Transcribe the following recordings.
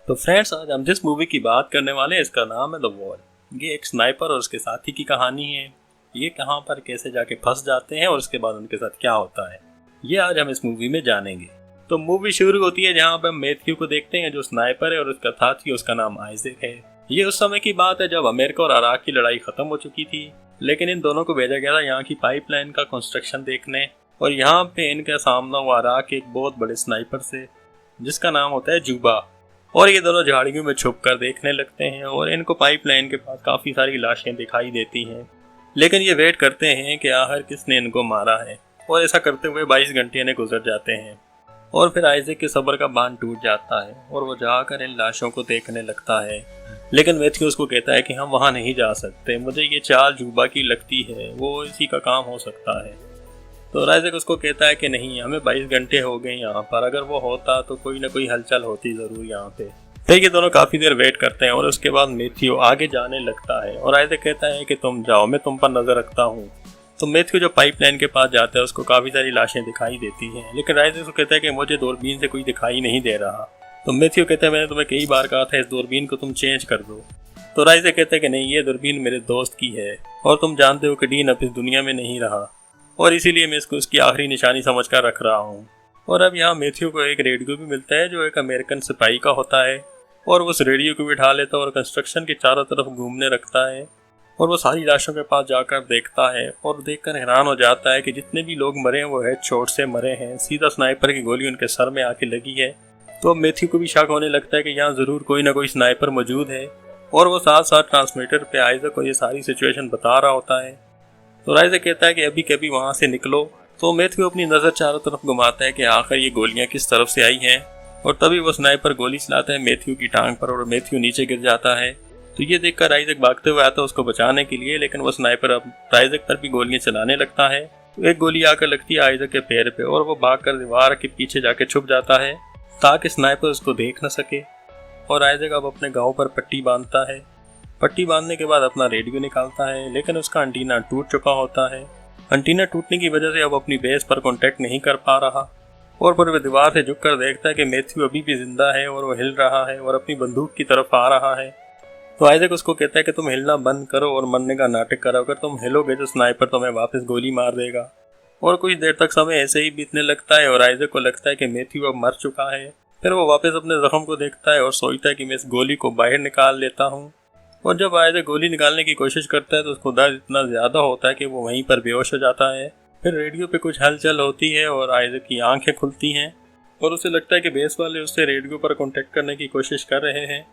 तो फ्रेंड्स, आज हम जिस मूवी की बात करने वाले हैं इसका नाम है द वॉल। ये एक स्नाइपर और उसके साथी की कहानी है। ये कहाँ पर कैसे जाके फंस जाते हैं और उसके बाद उनके साथ क्या होता है, ये आज हम इस मूवी में जानेंगे। तो मूवी शुरू होती है जहाँ पर हम मैथ्यू को देखते हैं जो स्नाइपर है और उसका साथी उसका नाम आइजैक है। ये उस समय की बात है जब अमेरिका और इराक की लड़ाई खत्म हो चुकी थी, लेकिन इन दोनों को भेजा गया था यहाँ की पाइपलाइन का कंस्ट्रक्शन देखने। और यहाँ पे इनका सामना हुआ इराक के एक बहुत बड़े स्नाइपर से जिसका नाम होता है जूबा। और ये दोनों झाड़ियों में छुप कर देखने लगते हैं और इनको पाइपलाइन के पास काफ़ी सारी लाशें दिखाई देती हैं, लेकिन ये वेट करते हैं कि आखिर किसने इनको मारा है। और ऐसा करते हुए 22 घंटे इन्हें गुजर जाते हैं और फिर आइजैक के सब्र का बांध टूट जाता है और वो जाकर इन लाशों को देखने लगता है। लेकिन मैथ्यू उसको कहता है कि हम वहाँ नहीं जा सकते, मुझे ये चाल जूबा की लगती है, वो इसी का काम हो सकता है। तो आइजैक उसको कहता है कि नहीं, हमें 22 घंटे हो गए यहाँ पर, अगर वो होता तो कोई ना कोई हलचल होती ज़रूर यहाँ पे। फिर ये दोनों काफ़ी देर वेट करते हैं और उसके बाद मैथ्यू आगे जाने लगता है और आइजैक कहता है कि तुम जाओ, मैं तुम पर नज़र रखता हूँ। तो मैथ्यू जो पाइपलाइन के पास जाता है उसको काफ़ी सारी लाशें दिखाई देती हैं, लेकिन आइजैक उसको कहता है कि मुझे दूरबीन से कोई दिखाई नहीं दे रहा। तो मैथ्यू कहता है मैंने तुम्हें कई बार कहा था इस दूरबीन को तुम चेंज कर दो। तो आइजैक कहता है कि नहीं, ये दूरबीन मेरे दोस्त की है और तुम जानते हो कि डीन अब इस दुनिया में नहीं रहा और इसीलिए मैं इसको उसकी आखिरी निशानी समझकर रख रहा हूँ। और अब यहाँ मैथ्यू को एक रेडियो भी मिलता है जो एक अमेरिकन सिपाही का होता है और वो उस रेडियो को बिठा लेता है और कंस्ट्रक्शन के चारों तरफ घूमने रखता है और वो सारी लाशों के पास जाकर देखता है और देखकर हैरान हो जाता है कि जितने भी लोग मरे हैं वो हेड शॉट से मरे हैं, सीधा स्नाइपर की गोली उनके सर में आके लगी है। तो अब मैथ्यू को भी शक होने लगता है कि यहाँ ज़रूर कोई ना कोई स्नाइपर मौजूद है और वो साथ साथ ट्रांसमीटर पे आइजैक को ये सारी सिचुएशन बता रहा होता है। तो आइजैक कहता है कि अभी कभी वहाँ से निकलो। तो मैथ्यू अपनी नज़र चारों तरफ घुमाता है कि आखिर ये गोलियाँ किस तरफ से आई हैं और तभी वो स्नाइपर गोली चलाता है मैथ्यू की टांग पर और मैथ्यू नीचे गिर जाता है। तो ये देखकर आइजैक भागते हुए आता है उसको बचाने के लिए, लेकिन वो स्नाइपर अब आइजैक पर भी गोलियां चलाने लगता है। तो एक गोली आकर लगती है आइजैक के पैर पे और वो भागकर दीवार के पीछे जाके छुप जाता है ताकि स्नाइपर उसको देख न सके। और आइजैक अब अपने गाँव पर पट्टी बांधता है। पट्टी बांधने के बाद अपना रेडियो निकालता है, लेकिन उसका एंटीना टूट चुका होता है। एंटीना टूटने की वजह से अब अपनी बेस पर कांटेक्ट नहीं कर पा रहा और फिर वह दीवार से झुककर देखता है कि मैथ्यू अभी भी जिंदा है और वो हिल रहा है और अपनी बंदूक की तरफ आ रहा है। तो आइजैक उसको कहता है कि तुम हिलना बंद करो और मरने का नाटक करो, अगर तुम हिलोगे तो स्नाइपर तुम्हें वापस गोली मार देगा। और कुछ देर तक समय ऐसे ही बीतने लगता है और आइजैक को लगता है कि मैथ्यू अब मर चुका है। फिर वो वापस अपने जख्म को देखता है और सोचता है कि मैं इस गोली को बाहर निकाल लेता हूँ। और जब आइजैक गोली निकालने की कोशिश करता है तो उसको दर्द इतना ज़्यादा होता है कि वो वहीं पर बेहोश हो जाता है। फिर रेडियो पे कुछ हलचल होती है और आइजैक की आंखें खुलती हैं और उसे लगता है कि बेस वाले उससे रेडियो पर कांटेक्ट करने की कोशिश कर रहे हैं।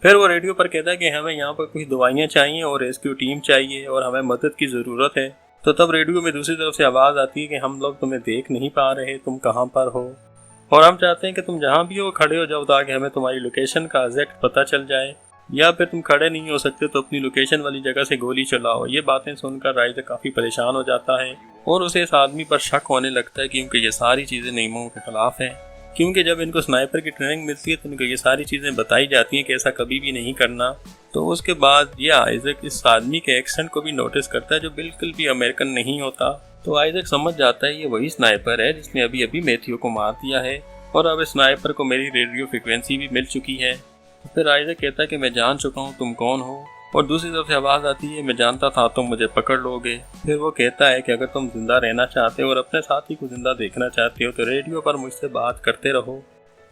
फिर वो रेडियो पर कहता है कि हमें यहाँ पर कुछ दवाइयाँ चाहिए और रेस्क्यू टीम चाहिए और हमें मदद की ज़रूरत है। तो तब रेडियो में दूसरी तरफ से आवाज़ आती है कि हम लोग तुम्हें देख नहीं पा रहे, तुम कहाँ पर हो और हम चाहते हैं कि तुम जहाँ भी हो खड़े हो जाओ ताकि हमें तुम्हारी लोकेशन का एग्जैक्ट पता चल जाए, या फिर तुम खड़े नहीं हो सकते तो अपनी लोकेशन वाली जगह से गोली चलाओ। ये बातें सुनकर आइजैक काफ़ी परेशान हो जाता है और उसे इस आदमी पर शक होने लगता है क्योंकि ये सारी चीज़ें नियमों के खिलाफ हैं। क्योंकि जब इनको स्नाइपर की ट्रेनिंग मिलती है तो इनको ये सारी चीज़ें बताई जाती हैं कि ऐसा कभी भी नहीं करना। तो उसके बाद ये आइजैक इस आदमी के एक्सेंट को भी नोटिस करता है जो बिल्कुल भी अमेरिकन नहीं होता। तो आइजैक समझ जाता है ये वही स्नाइपर है जिसने अभी अभी मैथ्यू को मार दिया है और अब स्नाइपर को मेरी रेडियो फ्रिक्वेंसी भी मिल चुकी है। तो फिर आइजैक कहता है कि मैं जान चुका हूँ तुम कौन हो और दूसरी तरफ से आवाज़ आती है मैं जानता था तुम मुझे पकड़ लोगे। फिर वो कहता है कि अगर तुम जिंदा रहना चाहते हो और अपने साथी को जिंदा देखना चाहते हो तो रेडियो पर मुझसे बात करते रहो।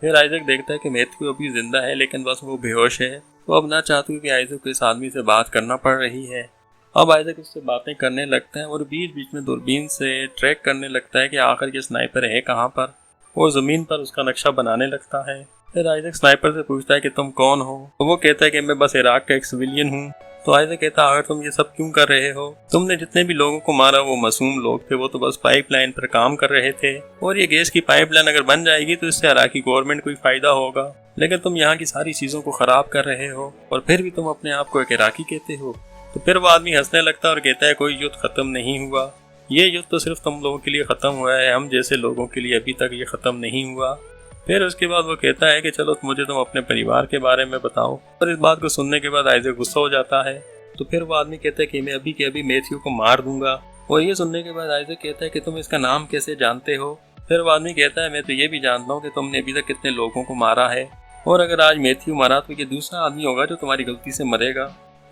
फिर आइजैक देखता है कि मैथ्यू अभी जिंदा है लेकिन बस वो बेहोश है। वो अब ना चाहते हुए भी आइजैक को इस आदमी से बात करना पड़ रही है। अब आइजैक उससे बातें करने लगता है और बीच बीच में दूरबीन से ट्रैक करने लगता है कि आखिर ये स्नाइपर है कहाँ पर। वो ज़मीन पर उसका नक्शा बनाने लगता है। फिर आइजैक स्नाइपर से पूछता है कि तुम कौन हो तो वो कहता है कि मैं बस इराक का एक सिविलियन हूँ। तो आइजैक कहता है आखिर तुम ये सब क्यों कर रहे हो, तुमने जितने भी लोगों को मारा वो मासूम लोग थे, वो तो बस पाइपलाइन पर काम कर रहे थे और ये गैस की पाइपलाइन अगर बन जाएगी तो इससे इराकी गवर्नमेंट को ही फायदा होगा, लेकिन तुम यहाँ की सारी चीज़ों को ख़राब कर रहे हो और फिर भी तुम अपने आप को एक इराकी कहते हो। तो फिर वो आदमी हंसने लगता है और कहता है कोई युद्ध ख़त्म नहीं हुआ, ये युद्ध तो सिर्फ तुम लोगों के लिए ख़त्म हुआ है, हम जैसे लोगों के लिए अभी तक ये ख़त्म नहीं हुआ। फिर उसके बाद वो कहता है कि चलो मुझे तुम अपने परिवार के बारे में बताओ। और इस बात को सुनने के बाद आइजैक गुस्सा हो जाता है। तो फिर वो आदमी कहता है कि मैं अभी के अभी मैथ्यू को मार दूंगा। और ये सुनने के बाद आइजैक कहता है कि तुम इसका नाम कैसे जानते हो। फिर वो आदमी कहता है मैं तो ये भी जानता हूँ कि तुमने अभी तक कितने लोगों को मारा है और अगर आज मैथ्यू मरा तो ये दूसरा आदमी होगा जो तुम्हारी गलती से मरेगा,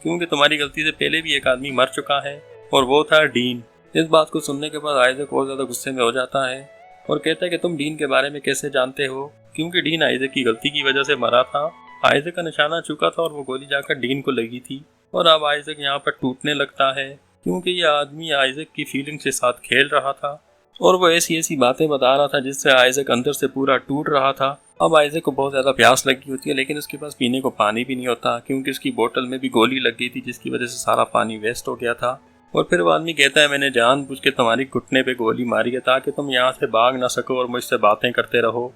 क्योंकि तुम्हारी गलती से पहले भी एक आदमी मर चुका है और वो था डीन। इस बात को सुनने के बाद आइजक और ज्यादा गुस्से में हो जाता है और कहता है कि तुम डीन के बारे में कैसे जानते हो, क्योंकि डीन आइजक की गलती की वजह से मरा था। आइजक का निशाना चुका था और वो गोली जाकर डीन को लगी थी। और अब आइजक यहाँ पर टूटने लगता है, क्योंकि ये आदमी आइजक की फीलिंग के साथ खेल रहा था और वो ऐसी ऐसी बातें बता रहा था जिससे आइजक अंदर से पूरा टूट रहा था। अब आइजक को बहुत ज़्यादा प्यास लगी होती है, लेकिन उसके पास पीने को पानी भी नहीं होता, क्योंकि उसकी बोतल में भी गोली लग गई थी जिसकी वजह से सारा पानी वेस्ट हो गया था। और फिर वो आदमी कहता है, मैंने जानबूझ के तुम्हारी घुटने पे गोली मारी है ताकि तुम यहाँ से भाग ना सको और मुझसे बातें करते रहो,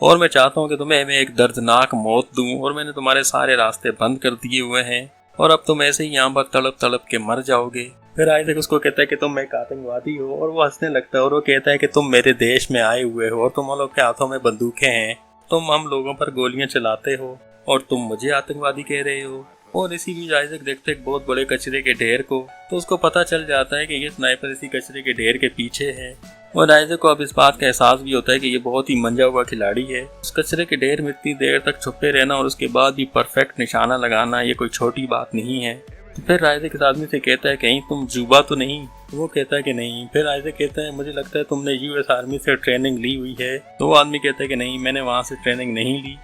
और मैं चाहता हूँ कि तुम्हें मैं एक दर्दनाक मौत दूँ, और मैंने तुम्हारे सारे रास्ते बंद कर दिए हुए हैं और अब तुम ऐसे ही यहाँ पर तड़प तड़प के मर जाओगे। फिर आइजक उसको कहता है कि तुम एक आतंकवादी हो, और वो हंसने लगता है और वो कहता है कि तुम मेरे देश में आए हुए हो और तुम लोग के हाथों में बंदूकें हैं, तुम हम लोगों पर गोलियां चलाते हो और तुम मुझे आतंकवादी कह रहे हो। और इसी बीच आइजक देखते एक बहुत बड़े कचरे के ढेर को, तो उसको पता चल जाता है कि ये स्नाइपर इसी कचरे के ढेर के पीछे है। और आइजक को अब इस बात का एहसास भी होता है कि ये बहुत ही मंजा हुआ खिलाड़ी है। उस कचरे के ढेर में इतनी देर तक छुपे रहना और उसके बाद भी परफेक्ट निशाना लगाना ये कोई छोटी बात नहीं है। तो फिर आइजक इस आदमी से कहता है, कहीं तुम जुबा तो नहीं? वो कहता है कि नहीं। फिर आइजक कहता है, मुझे लगता है तुमने यूएस आर्मी से ट्रेनिंग ली हुई है। तो वो आदमी कहता है कि नहीं, मैंने वहाँ से ट्रेनिंग नहीं ली।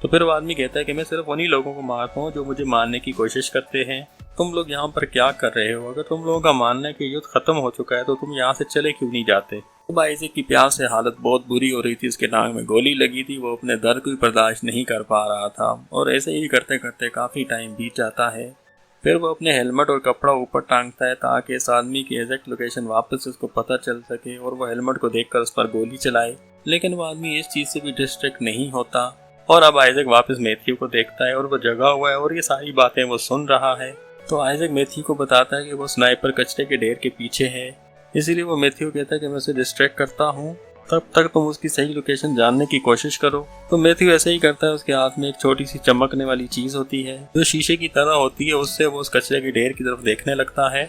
तो फिर वो आदमी कहता है कि मैं सिर्फ उन्हीं लोगों को मारता हूँ जो मुझे मारने की कोशिश करते हैं। तुम लोग यहाँ पर क्या कर रहे हो? अगर तुम लोगों का मानना है कि युद्ध खत्म हो चुका है तो तुम यहाँ से चले क्यों नहीं जाते? तो आइजक की प्यास से हालत बहुत बुरी हो रही थी, उसके नाक में गोली लगी थी, वो अपने दर्द को बर्दाश्त नहीं कर पा रहा था और ऐसे ही करते करते काफ़ी टाइम बीत जाता है। फिर वो अपने हेलमेट और कपड़ा ऊपर टांगता है ताकि इस आदमी की एग्जैक्ट लोकेशन वापस उसको पता चल सके और वो हेलमेट को देखकर उस पर गोली चलाए। लेकिन वो आदमी इस चीज़ से भी डिस्ट्रैक्ट नहीं होता और अब आइजक वापस मैथ्यू को देखता है और वो जगा हुआ है और ये सारी बातें वो सुन रहा है। तो आइजक मैथ्यू को बताता है कि वो स्नाइपर कचरे के ढेर के पीछे है, इसीलिए वो मैथ्यू कहता है कि मैं उसे डिस्ट्रैक्ट करता हूँ, तब तक तुम उसकी सही लोकेशन जानने की कोशिश करो। तो मैथ्यू ऐसे ही करता है। उसके हाथ में एक छोटी सी चमकने वाली चीज होती है जो शीशे की तरह होती है, उससे वो उस कचरे के ढेर की तरफ देखने लगता है।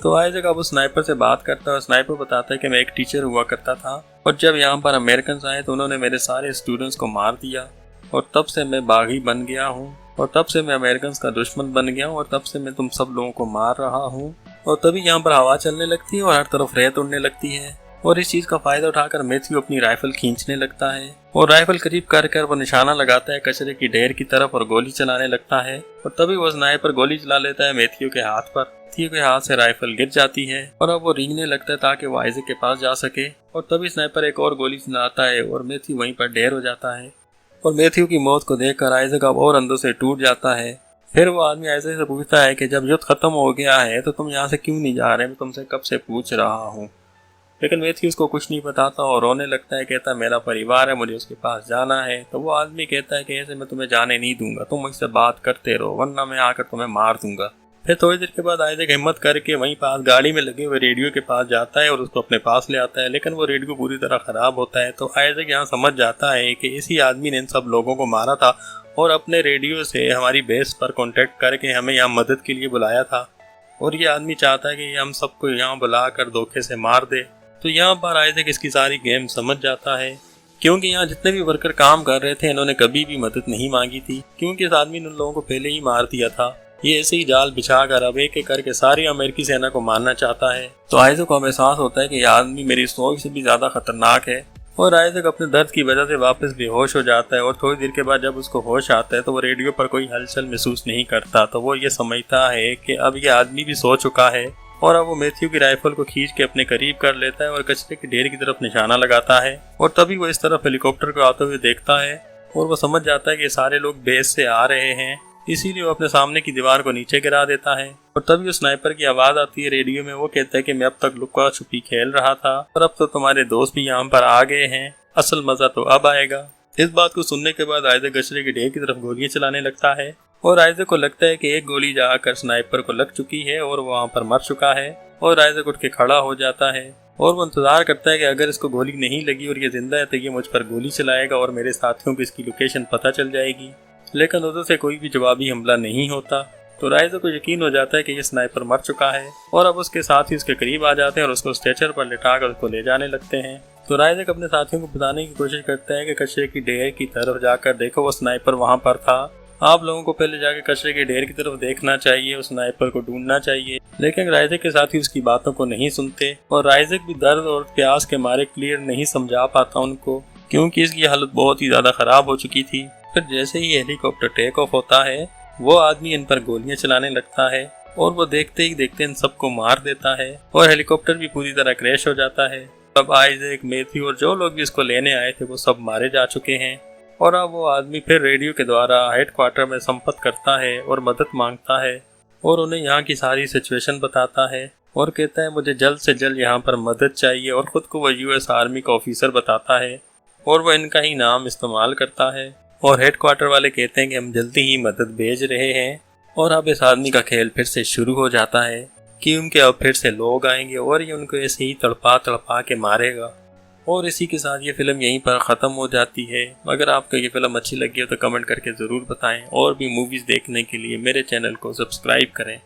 तो आइजक अब उस स्नाइपर से बात करता है। स्नाइपर बताता है कि मैं एक टीचर हुआ करता था और जब यहाँ पर अमेरिकन आए तो उन्होंने मेरे सारे स्टूडेंट्स को मार दिया और तब से मैं बागी बन गया हूँ और तब से मैं अमेरिकन का दुश्मन बन गया हूँ और तब से मैं तुम सब लोगों को मार रहा हूँ। और तभी यहाँ पर हवा चलने लगती है और हर तरफ रेत उड़ने लगती है और इस चीज का फायदा उठाकर मैथ्यू अपनी राइफल खींचने लगता है और राइफल करीब कर वो निशाना लगाता है कचरे की ढेर की तरफ और गोली चलाने लगता है। और तभी वो स्नाइपर गोली चला लेता है मैथ्यू के हाथ पर। मैथ्यू के हाथ से राइफल गिर जाती है और अब वो रेंगने लगता है ताकि वो आइजक के पास जा सके। और तभी स्नाइपर एक और गोली चलाता है और मैथ्यू वहीं पर ढेर हो जाता है। और मैथ्यू की मौत को देखकर आइजक अब और अंदर से टूट जाता है। फिर वो आदमी आइजक से पूछता है कि जब युद्ध खत्म हो गया है तो तुम यहाँ से क्यों नहीं जा रहे? मैं तुमसे कब से पूछ रहा हूँ। लेकिन मैथ्यू उसको कुछ नहीं बताता और रोने लगता है। कहता है मेरा परिवार है, मुझे उसके पास जाना है। तो वो आदमी कहता है कि ऐसे मैं तुम्हें जाने नहीं दूंगा, तुम मुझसे बात करते रहो वरना मैं आकर तुम्हें मार दूंगा। फिर थोड़ी देर के बाद आइजक हिम्मत करके वहीं पास गाड़ी में लगे हुए रेडियो के पास जाता है और उसको अपने पास ले आता है, लेकिन वो रेडियो पूरी तरह खराब होता है। तो आइजक यहाँ समझ जाता है कि इसी आदमी ने इन सब लोगों को मारा था और अपने रेडियो से हमारी बेस पर कॉन्टेक्ट करके हमें यहाँ मदद के लिए बुलाया था और ये आदमी चाहता है कि हम सबको यहाँ बुलाकर धोखे से मार दे। तो यहाँ पर आइजक इसकी सारी गेम समझ जाता है, क्योंकि यहाँ जितने भी वर्कर काम कर रहे थे इन्होंने कभी भी मदद नहीं मांगी थी, क्योंकि इस आदमी ने उन लोगों को पहले ही मार दिया था। ये ऐसे ही जाल बिछाकर अब एक एक करके सारी अमेरिकी सेना को मारना चाहता है। तो आइजक को एहसास होता है कि यह आदमी मेरी सोच से भी ज्यादा खतरनाक है और आइजक अपने दर्द की वजह से वापस बेहोश हो जाता है। और थोड़ी देर के बाद जब उसको होश आता है तो वो रेडियो पर कोई हलचल महसूस नहीं करता। तो वो ये समझता है कि अब ये आदमी भी सो चुका है और अब वो मैथ्यू की राइफल को खींच के अपने करीब कर लेता है और कचरे के ढेर की तरफ निशाना लगाता है। और तभी वो इस तरफ हेलीकॉप्टर को आते हुए देखता है और वो समझ जाता है कि सारे लोग बेस से आ रहे हैं, इसीलिए वो अपने सामने की दीवार को नीचे गिरा देता है। और तभी उस स्नाइपर की आवाज आती है रेडियो में। वो कहता है कि मैं अब तक लुका छुपी खेल रहा था और अब तो तुम्हारे दोस्त भी यहाँ पर आ गए हैं, असल मजा तो अब आएगा। इस बात को सुनने के बाद आइजक कचरे के ढेर की तरफ गोलियां चलाने लगता है और आइजक को लगता है कि एक गोली जाकर स्नाइपर को लग चुकी है और वो वहाँ पर मर चुका है। और आइजक उठ के खड़ा हो जाता है और वो इंतजार करता है कि अगर इसको गोली नहीं लगी और ये जिंदा है तो ये मुझ पर गोली चलाएगा और मेरे साथियों को इसकी लोकेशन पता चल जाएगी। लेकिन उधर से कोई भी जवाबी हमला नहीं होता। तो आइजक को यकीन हो जाता है कि ये स्नाइपर मर चुका है और अब उसके साथ ही उसके करीब आ जाते हैं और उसको स्ट्रेचर पर लिटाकर उसको ले जाने लगते हैं। तो राइज़ेक अपने साथियों को बताने की कोशिश करता है कि कचरे की ढेर की तरफ जाकर देखो, वो स्नाइपर वहाँ पर था। आप लोगों को पहले जाके कचरे के ढेर की तरफ देखना चाहिए, उस स्नाइपर को ढूंढना चाहिए। लेकिन राइज़ेक के साथी उसकी बातों को नहीं सुनते और राइज़ेक भी दर्द और प्यास के मारे क्लियर नहीं समझा पाता उनको, क्योंकि इसकी हालत बहुत ही ज्यादा खराब हो चुकी थी। फिर जैसे ही हेलीकॉप्टर टेक ऑफ होता है, वो आदमी इन पर गोलियां चलाने लगता है और वो देखते ही देखते इन सबको मार देता है और हेलीकॉप्टर भी पूरी तरह क्रैश हो जाता है। अब आइज़ेक, मैथ्यू और जो लोग भी इसको लेने आए थे वो सब मारे जा चुके हैं और अब वो आदमी फिर रेडियो के द्वारा हेडक्वार्टर में संपर्क करता है और मदद मांगता है और उन्हें यहाँ की सारी सिचुएशन बताता है और कहता है मुझे जल्द से जल्द यहाँ पर मदद चाहिए, और ख़ुद को वो यूएस आर्मी का ऑफिसर बताता है और वह इनका ही नाम इस्तेमाल करता है। और हेडक्वार्टर वाले कहते हैं कि हम जल्दी ही मदद भेज रहे हैं। और अब इस आदमी का खेल फिर से शुरू हो जाता है कि उनके अब फिर से लोग आएंगे और ये उनको ऐसे ही तड़पा तड़पा के मारेगा। और इसी के साथ ये फिल्म यहीं पर ख़त्म हो जाती है। अगर आपको ये फिल्म अच्छी लगी हो तो कमेंट करके ज़रूर बताएं और भी मूवीज़ देखने के लिए मेरे चैनल को सब्सक्राइब करें।